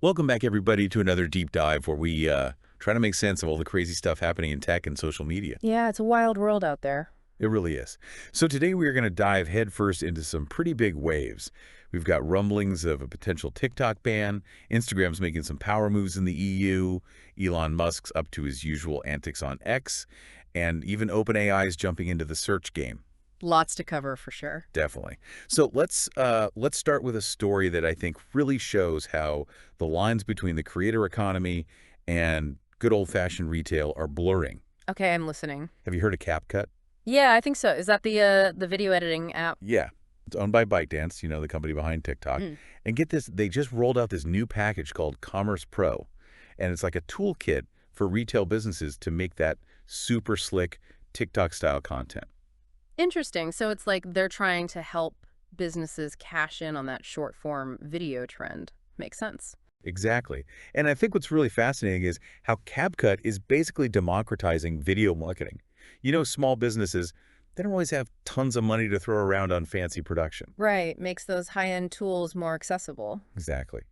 Welcome back, everybody, to another deep dive where we try to make sense of all the crazy stuff happening in tech and social media. Yeah, it's a wild world out there. It really is. So today we are going to dive headfirst into some pretty big waves. We've got rumblings of a potential TikTok ban, Instagram's making some power moves in the EU, Elon Musk's up to his usual antics on X, and even OpenAI's jumping into the search game. Lots to cover for sure. Definitely. So let's start with a story that I think really shows how the lines between the creator economy and good old-fashioned retail are blurring. Okay, I'm listening. Have you heard of CapCut? Yeah, I think so. Is that the video editing app? Yeah. It's owned by ByteDance, you know, the company behind TikTok. Mm. And get this, they just rolled out this new package called Commerce Pro. And it's like a toolkit for retail businesses to make that super slick TikTok-style content. Interesting. So it's like they're trying to help businesses cash in on that short form video trend. Makes sense. Exactly. And I think what's really fascinating is how CapCut is basically democratizing video marketing. You know, small businesses, they don't always have tons of money to throw around on fancy production. Right. Makes those high-end tools more accessible. Exactly.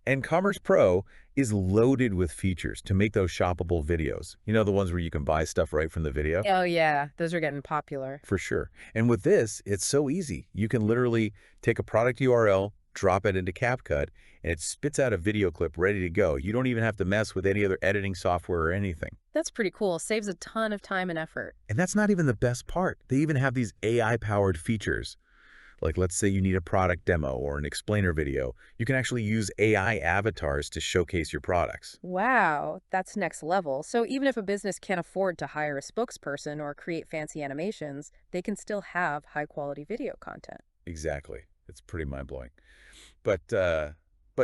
And Commerce Pro is loaded with features to make those shoppable videos. You know, the ones where you can buy stuff right from the video? Oh, yeah. Those are getting popular. For sure. And with this, it's so easy. You can literally take a product URL, drop it into CapCut, and it spits out a video clip ready to go. You don't even have to mess with any other editing software or anything. That's pretty cool. Saves a ton of time and effort. And that's not even the best part. They even have these AI-powered features. Like, let's say you need a product demo or an explainer video. You can actually use AI avatars to showcase your products. Wow, that's next level. So even if a business can't afford to hire a spokesperson or create fancy animations, they can still have high-quality video content. Exactly. It's pretty mind-blowing. But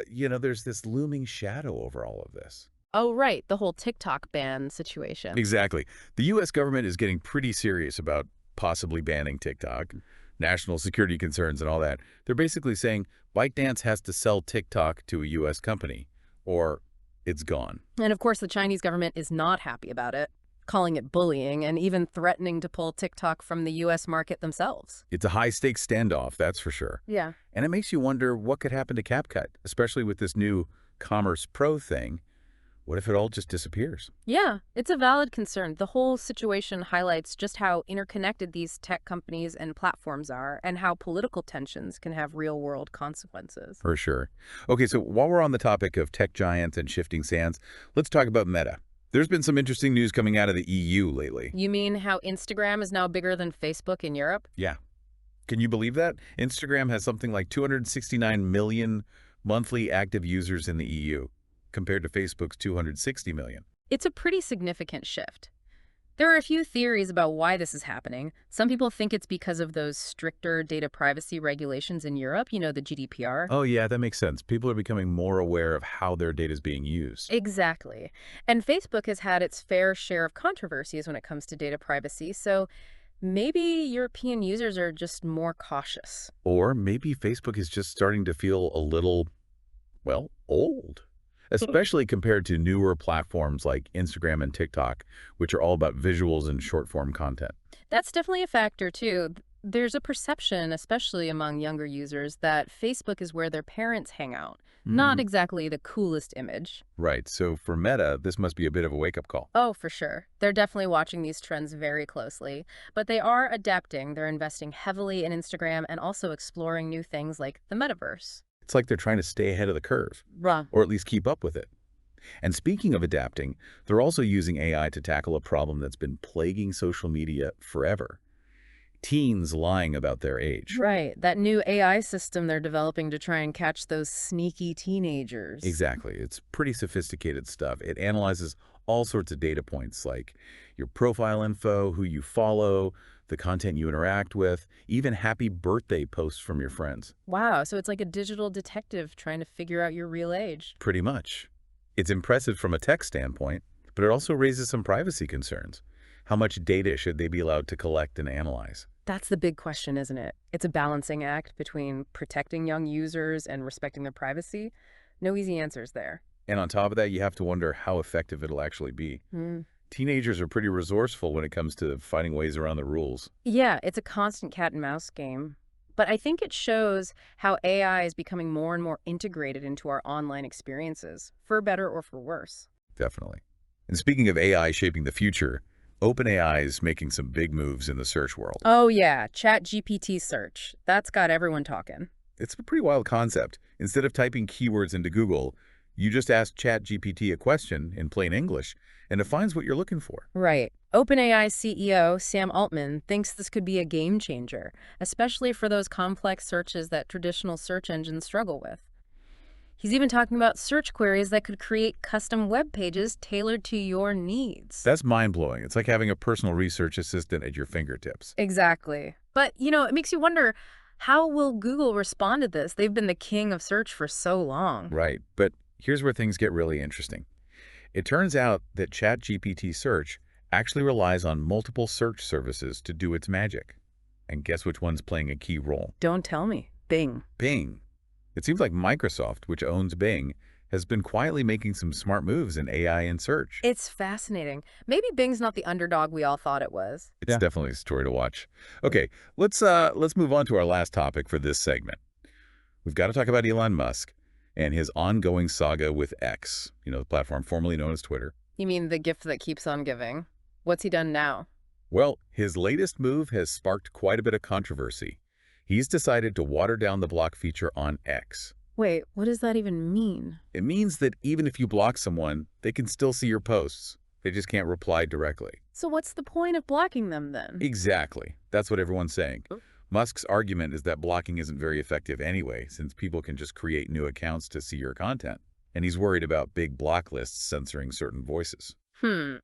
you know, there's this looming shadow over all of this. Oh, right, the whole TikTok ban situation. Exactly. The U.S. government is getting pretty serious about possibly banning TikTok, national security concerns and all that. They're basically saying ByteDance has to sell TikTok to a U.S. company, or it's gone. And of course, the Chinese government is not happy about it, calling it bullying and even threatening to pull TikTok from the U.S. market themselves. It's a high-stakes standoff, that's for sure. Yeah. And it makes you wonder what could happen to CapCut, especially with this new Commerce Pro thing. What if it all just disappears? Yeah, it's a valid concern. The whole situation highlights just how interconnected these tech companies and platforms are and how political tensions can have real-world consequences. For sure. Okay, so while we're on the topic of tech giants and shifting sands, let's talk about Meta. There's been some interesting news coming out of the EU lately. You mean how Instagram is now bigger than Facebook in Europe? Yeah. Can you believe that? Instagram has something like 269 million monthly active users in the EU, compared to Facebook's 260 million. It's a pretty significant shift. There are a few theories about why this is happening. Some people think it's because of those stricter data privacy regulations in Europe, you know, the GDPR. Oh yeah, that makes sense. People are becoming more aware of how their data is being used. Exactly. And Facebook has had its fair share of controversies when it comes to data privacy, so maybe European users are just more cautious. Or maybe Facebook is just starting to feel a little, well, old. Especially compared to newer platforms like Instagram and TikTok, which are all about visuals and short-form content. That's definitely a factor, too. There's a perception, especially among younger users, that Facebook is where their parents hang out. Not exactly the coolest image. Right. So for Meta, this must be a bit of a wake-up call. Oh, for sure. They're definitely watching these trends very closely. But they are adapting. They're investing heavily in Instagram and also exploring new things like the metaverse. It's like they're trying to stay ahead of the curve, Bruh. or at least keep up with it. And speaking of adapting, they're also using AI to tackle a problem that's been plaguing social media forever. Teens lying about their age. Right. That new AI system they're developing to try and catch those sneaky teenagers. Exactly. It's pretty sophisticated stuff. It analyzes all sorts of data points like your profile info, who you follow, the content you interact with, even happy birthday posts from your friends. Wow, so it's like a digital detective trying to figure out your real age. Pretty much. It's impressive from a tech standpoint, but it also raises some privacy concerns. How much data should they be allowed to collect and analyze? That's the big question, isn't it? It's a balancing act between protecting young users and respecting their privacy. No easy answers there. And on top of that, you have to wonder how effective it'll actually be. Teenagers are pretty resourceful when it comes to finding ways around the rules. Yeah, it's a constant cat and mouse game. but I think it shows how AI is becoming more and more integrated into our online experiences, for better or for worse. Definitely. And speaking of AI shaping the future, OpenAI is making some big moves in the search world. Oh yeah, ChatGPT search. That's got everyone talking. It's a pretty wild concept. Instead of typing keywords into Google, you just ask ChatGPT a question in plain English, and it finds what you're looking for. Right. OpenAI CEO Sam Altman thinks this could be a game changer, especially for those complex searches that traditional search engines struggle with. He's even talking about search queries that could create custom web pages tailored to your needs. That's mind-blowing. It's like having a personal research assistant at your fingertips. Exactly. But, it makes you wonder, how will Google respond to this? They've been the king of search for so long. Right. But here's where things get really interesting. It turns out that ChatGPT search actually relies on multiple search services to do its magic. And guess which one's playing a key role? Don't tell me. Bing. Bing. It seems like Microsoft, which owns Bing, has been quietly making some smart moves in AI and search. It's fascinating. Maybe Bing's not the underdog we all thought it was. It's definitely a story to watch. Okay, let's move on to our last topic for this segment. We've got to talk about Elon Musk and his ongoing saga with X, the platform formerly known as Twitter. You mean the gift that keeps on giving? What's he done now? Well, his latest move has sparked quite a bit of controversy. He's decided to water down the block feature on X. Wait, what does that even mean? It means that even if you block someone, they can still see your posts. They just can't reply directly. So what's the point of blocking them then? Exactly. That's what everyone's saying. Musk's argument is that blocking isn't very effective anyway, since people can just create new accounts to see your content. And he's worried about big block lists censoring certain voices.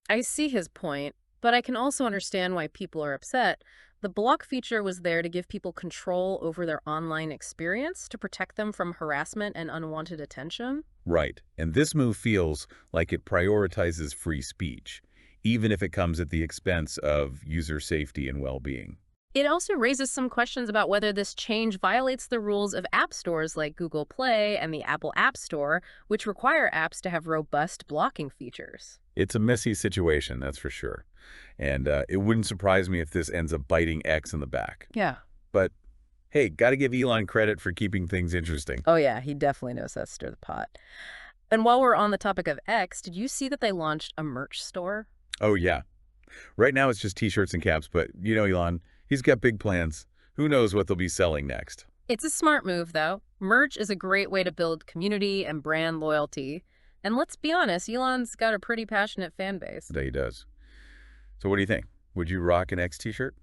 I see his point, but I can also understand why people are upset. The block feature was there to give people control over their online experience, to protect them from harassment and unwanted attention. Right. And this move feels like it prioritizes free speech, even if it comes at the expense of user safety and well-being. It also raises some questions about whether this change violates the rules of app stores like Google Play and the Apple App Store, which require apps to have robust blocking features. It's a messy situation, that's for sure. And it wouldn't surprise me if this ends up biting X in the back. Yeah. But hey, got to give Elon credit for keeping things interesting. Oh yeah, he definitely knows how to stir the pot. And while we're on the topic of X, did you see that they launched a merch store? Oh, yeah. Right now it's just T-shirts and caps, but Elon, he's got big plans. Who knows what they'll be selling next? It's a smart move, though. Merch is a great way to build community and brand loyalty. And let's be honest, Elon's got a pretty passionate fan base. That he does. So what do you think? Would you rock an X T-shirt?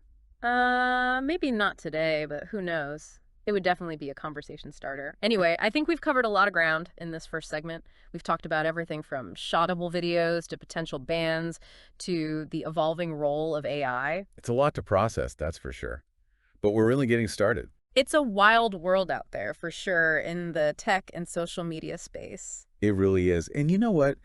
Maybe not today, but who knows? It would definitely be a conversation starter. Anyway, I think we've covered a lot of ground in this first segment. We've talked about everything from shottable videos to potential bans to the evolving role of AI. It's a lot to process, that's for sure. But we're really getting started. It's a wild world out there, for sure, in the tech and social media space. It really is. And you know what?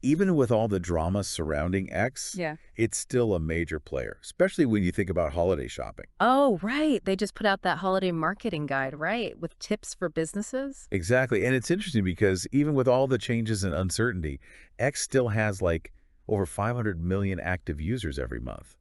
Even with all the drama surrounding X, it's still a major player, especially when you think about holiday shopping. Oh, right. They just put out that holiday marketing guide, right, with tips for businesses. Exactly. And it's interesting because even with all the changes and uncertainty, X still has like over 500 million active users every month.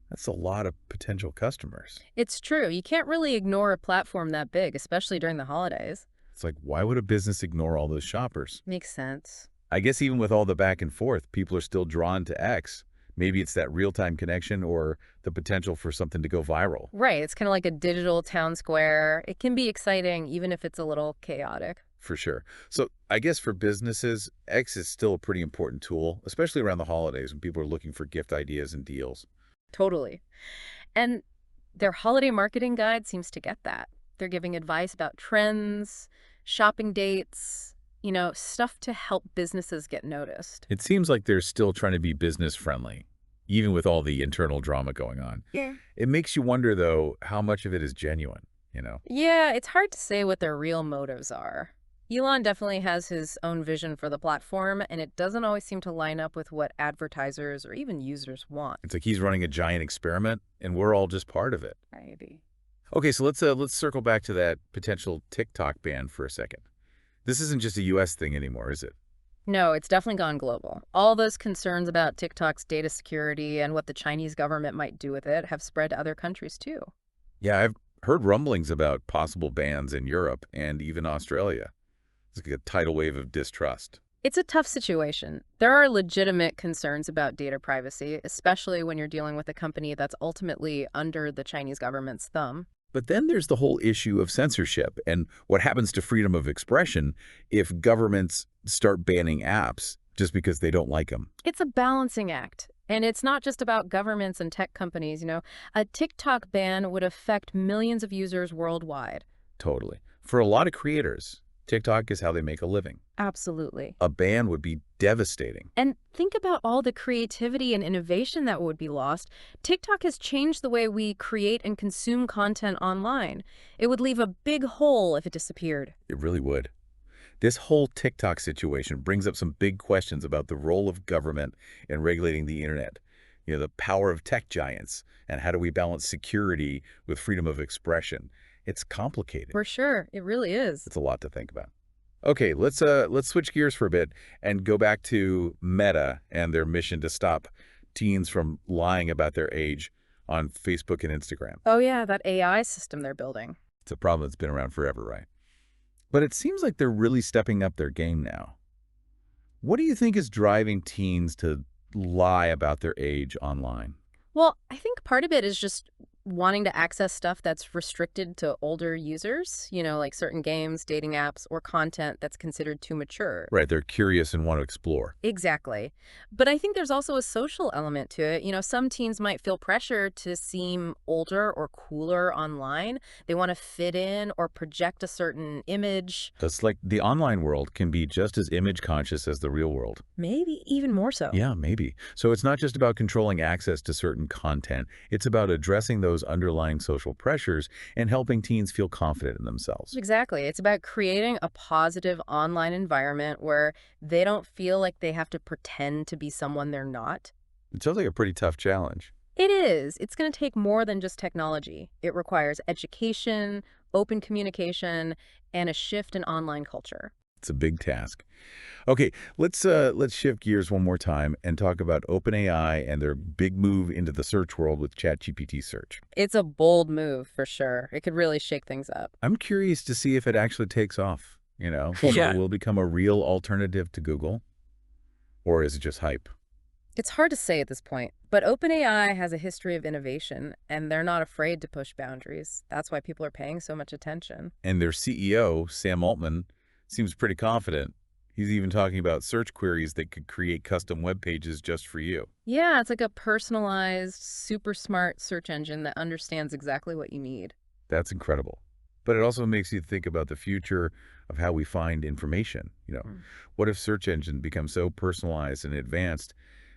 That's a lot of potential customers. It's true. You can't really ignore a platform that big, especially during the holidays. It's like, why would a business ignore all those shoppers? Makes sense. I guess even with all the back and forth, people are still drawn to X. Maybe it's that real-time connection or the potential for something to go viral. Right. It's kind of like a digital town square. It can be exciting, even if it's a little chaotic. For sure. So I guess for businesses, X is still a pretty important tool, especially around the holidays when people are looking for gift ideas and deals. Totally. And their holiday marketing guide seems to get that. They're giving advice about trends, shopping dates, stuff to help businesses get noticed. It seems like they're still trying to be business friendly, even with all the internal drama going on. Yeah. It makes you wonder, though, how much of it is genuine, Yeah, it's hard to say what their real motives are. Elon definitely has his own vision for the platform, and it doesn't always seem to line up with what advertisers or even users want. It's like he's running a giant experiment, and we're all just part of it. Maybe. Okay, so let's circle back to that potential TikTok ban for a second. This isn't just a U.S. thing anymore, is it? No, it's definitely gone global. All those concerns about TikTok's data security and what the Chinese government might do with it have spread to other countries, too. Yeah, I've Heard rumblings about possible bans in Europe and even Australia. It's like a tidal wave of distrust. It's a tough situation. There are legitimate concerns about data privacy, especially when you're dealing with a company that's ultimately under the Chinese government's thumb. But then there's the whole issue of censorship and what happens to freedom of expression if governments start banning apps just because they don't like them. It's a balancing act. And it's not just about governments and tech companies, you know. A TikTok ban would affect millions of users worldwide. Totally. For a lot of creators, TikTok is how they make a living. Absolutely. A ban would be devastating. And think about all the creativity and innovation that would be lost. TikTok has changed the way we create and consume content online. It would leave a big hole if it disappeared. It really would. This whole TikTok situation brings up some big questions about the role of government in regulating the internet. You know, the power of tech giants, and how do we balance security with freedom of expression? It's complicated. For sure. It really is. It's a lot to think about. Okay, let's switch gears for a bit and go back to Meta and their mission to stop teens from lying about their age on Facebook and Instagram. Oh, yeah, that AI system they're building. It's a problem that's been around forever, right? But it seems like they're really stepping up their game now. What do you think is driving teens to lie about their age online? Well, I think part of it is just wanting to access stuff that's restricted to older users, you know, like certain games, dating apps, or content that's considered too mature. Right, they're curious and want to explore. Exactly. But I think there's also a social element to it. You know, some teens might feel pressure to seem older or cooler online. They want to fit in or project a certain image. That's like the online world can be just as image conscious as the real world. Maybe even more so. Yeah, maybe. So it's not just about controlling access to certain content. It's about addressing those underlying social pressures and helping teens feel confident in themselves. Exactly. It's about creating a positive online environment where they don't feel like they have to pretend to be someone they're not. It sounds like a pretty tough challenge. It is. It's going to take more than just technology. It requires education, open communication, and a shift in online culture. It's a big task. Okay, let's shift gears one more time and talk about OpenAI and their big move into the search world with ChatGPT search. It's a bold move for sure. It could really shake things up. I'm curious to see if it actually takes off, you know? Yeah. Will it become a real alternative to Google? Or is it just hype? It's hard to say at this point, but OpenAI has a history of innovation, and they're not afraid to push boundaries. That's why people are paying so much attention. And their CEO, Sam Altman, seems pretty confident. He's even talking about search queries that could create custom web pages just for you. Yeah, it's like a personalized, super smart search engine that understands exactly what you need. That's incredible. But it also makes you think about the future of how we find information. You know, what if search engines become so personalized and advanced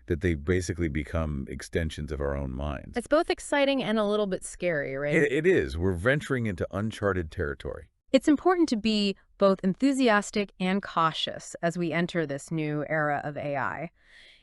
that they basically become extensions of our own minds? It's both exciting and a little bit scary, right? It is. We're venturing into uncharted territory. It's important to be both enthusiastic and cautious as we enter this new era of AI.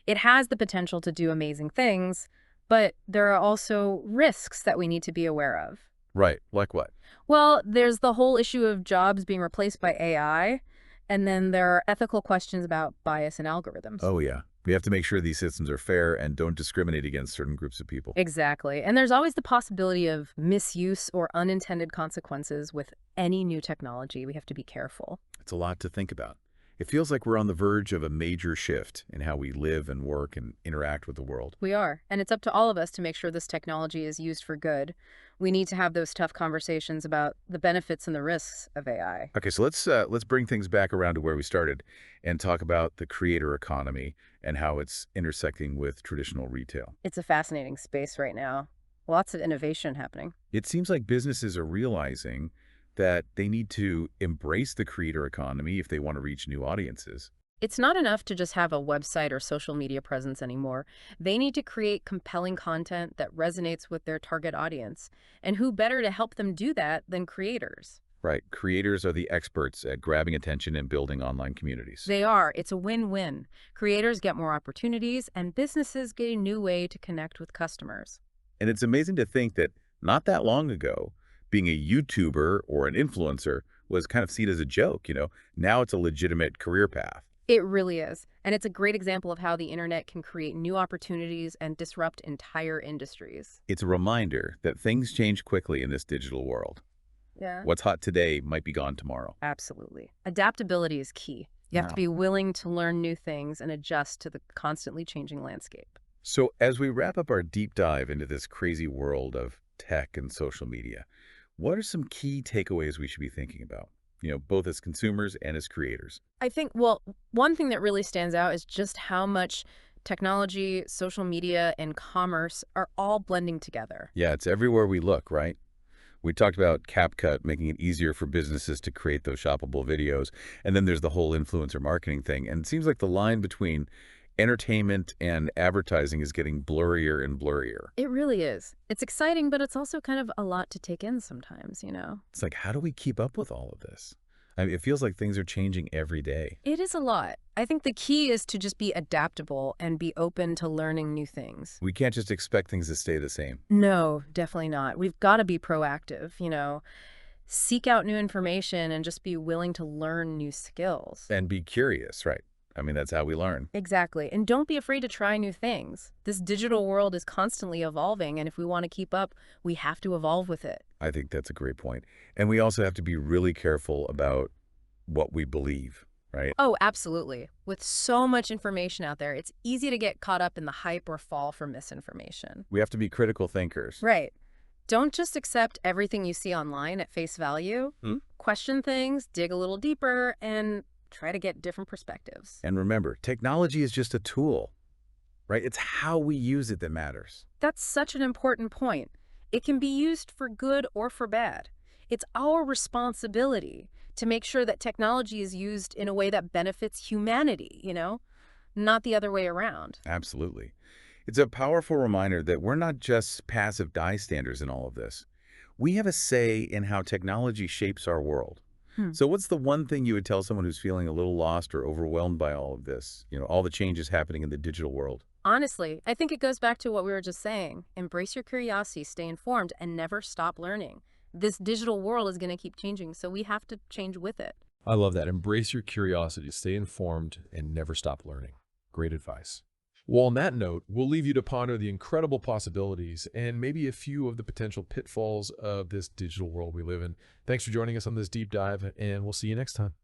It has the potential to do amazing things, but there are also risks that we need to be aware of. Right. Like what? Well, there's the whole issue of jobs being replaced by AI, and then there are ethical questions about bias in algorithms. Oh, yeah. We have to make sure these systems are fair and don't discriminate against certain groups of people. Exactly. And there's always the possibility of misuse or unintended consequences with any new technology. We have to be careful. It's a lot to think about. It feels like we're on the verge of a major shift in how we live and work and interact with the world. We are. And it's up to all of us to make sure this technology is used for good. We need to have those tough conversations about the benefits and the risks of AI. Okay, so let's bring things back around to where we started and talk about the creator economy and how it's intersecting with traditional retail. It's a fascinating space right now. Lots of innovation happening. It seems like businesses are realizing that they need to embrace the creator economy if they want to reach new audiences. It's not enough to just have a website or social media presence anymore. They need to create compelling content that resonates with their target audience. And who better to help them do that than creators? Right. Creators are the experts at grabbing attention and building online communities. They are. It's a win-win. Creators get more opportunities, and businesses get a new way to connect with customers. And it's amazing to think that not that long ago, being a YouTuber or an influencer was kind of seen as a joke, you know. Now it's a legitimate career path. It really is. And it's a great example of how the internet can create new opportunities and disrupt entire industries. It's a reminder that things change quickly in this digital world. Yeah. What's hot today might be gone tomorrow. Absolutely. Adaptability is key. You have to Wow. be willing to learn new things and adjust to the constantly changing landscape. So as we wrap up our deep dive into this crazy world of tech and social media, what are some key takeaways we should be thinking about? Both as consumers and as creators. I think, well, one thing that really stands out is just how much technology, social media, and commerce are all blending together. Yeah, it's everywhere we look, right? We talked about CapCut making it easier for businesses to create those shoppable videos. And then there's the whole influencer marketing thing. And it seems like the line between entertainment and advertising is getting blurrier and blurrier. It really is. It's exciting, but it's also kind of a lot to take in sometimes. It's like, how do we keep up with all of this? I mean, it feels like things are changing every day. It is a lot. I think the key is to just be adaptable and be open to learning new things. We can't just expect things to stay the same. No, definitely not. We've got to be proactive. Seek out new information and just be willing to learn new skills. And be curious, right? I mean, that's how we learn. Exactly. And don't be afraid to try new things. This digital world is constantly evolving, and if we want to keep up, we have to evolve with it. I think that's a great point. And we also have to be really careful about what we believe, right? Oh, absolutely. With so much information out there, it's easy to get caught up in the hype or fall for misinformation. We have to be critical thinkers. Right. Don't just accept everything you see online at face value. Question things, dig a little deeper, and try to get different perspectives. And remember, technology is just a tool, right? It's how we use it that matters. That's such an important point. It can be used for good or for bad. It's our responsibility to make sure that technology is used in a way that benefits humanity, not the other way around. Absolutely. It's a powerful reminder that we're not just passive bystanders in all of this. We have a say in how technology shapes our world. So what's the one thing you would tell someone who's feeling a little lost or overwhelmed by all of this, all the changes happening in the digital world? Honestly, I think it goes back to what we were just saying. Embrace your curiosity, stay informed, and never stop learning. This digital world is going to keep changing, so we have to change with it. I love that. Embrace your curiosity, stay informed, and never stop learning. Great advice. Well, on that note, we'll leave you to ponder the incredible possibilities and maybe a few of the potential pitfalls of this digital world we live in. Thanks for joining us on this deep dive, and we'll see you next time.